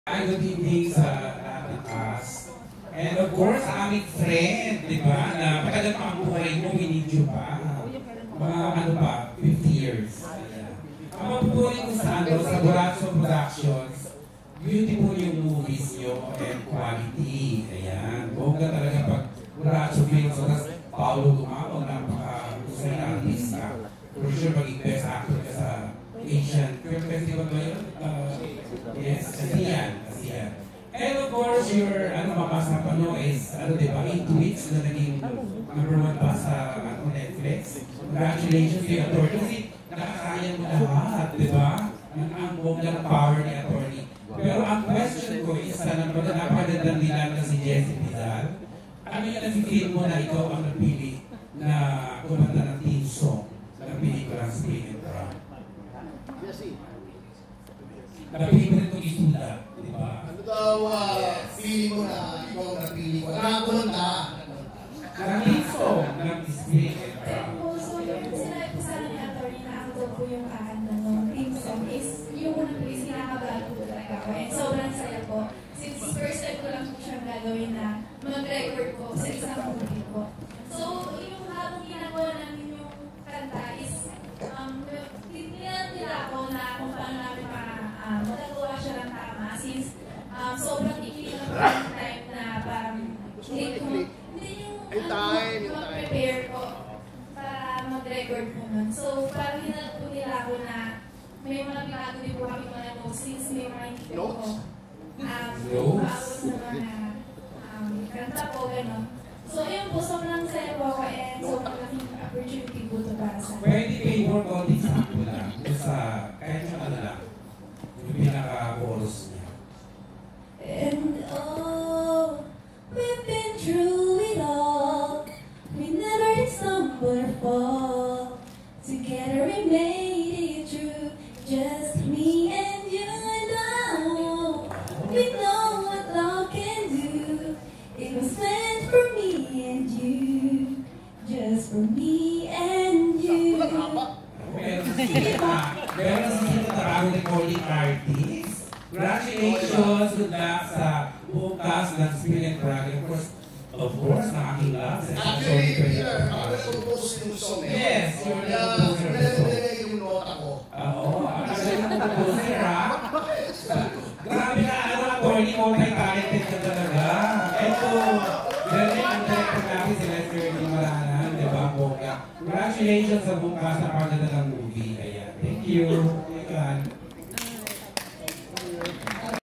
Good evening sa ating cast. And of course, sa aming friend, di ba, na matagal pa ang buhay mo, hinidyo pa. Mga ano pa, 50 years. Ang mapupunin ko sa Boraccho Productions, beautiful yung movies nyo and quality. Ayan, bongga talaga pag Boraccho Films. So, tas Paolo Gumao, napaka-usay na artista. For sure, maging best actor ka sa Asian Film Festival ba yun? Yes, Asian. And of course, your mabasa pa no is, di ba, 8 weeks na naging #1 pa sa Netflix. Congratulations to your attorney. Kasi nakakaya mo lahat, di ba? Ang bongga ng power ni attorney. Pero ang question ko is, napakagandang nila na si Jessie Pizal. Ano yung nafe-feel mo na ikaw ang napili na kumanta ng theme song ng pelikulang Spring and Prom? Napili mo rin itong isula, di ba? Ano daw, feeling mo na ikaw ang napili ko? Nakakunta? Ang theme song ng Spring and Prom. So, yung sinabi ko sana ni attorney na ako daw po yung kakanta ng theme song is yung unang place kinakabahan ko talaga ako. And sobrang saya po. Since first time ko lang po siyang gagawin na mag-record ko sa isang movie ko. So, yung habang ginagawa namin yung kanta is tinila ako na kung paano namin magagawa siya ng tama since sobrang ikli na yung time na parang hindi yung prepare ko para mag-record mo nun. So, parang hinalap po nila ako na may mga binago din po kami mga notes since may mga hindi ko maabot sa mga kanta po, gano'n. So, ayun po, sobrang saya po ako and sobrang laking opportunity po ito para sa akin. Pwede favor ko din sa ako lang sa kahit sa ano lang yung pinaka-chorus niya. And oh, we've been through it all. We never did stumble or fall. Together we made it through. Just me and you and I. We know what love can do. It was meant for me and you. Just for me and you. Meron sa sino na bagong recording artist. Congratulations! Good luck sa buong cast ng Spring and Prom. Of course, na aking love. Actually, Peter, ako na compose yung song. Yes, you're the composer of the song. Yung nota ko. Oo, actually yung composer ha. Grabe na, attorney, multi-talented ka talaga. Ito, galing ang director namin si Lester Di Maranan, di ba, Boga? Congratulations sa buong cast na pagdala ng movie. Ayan, thank you.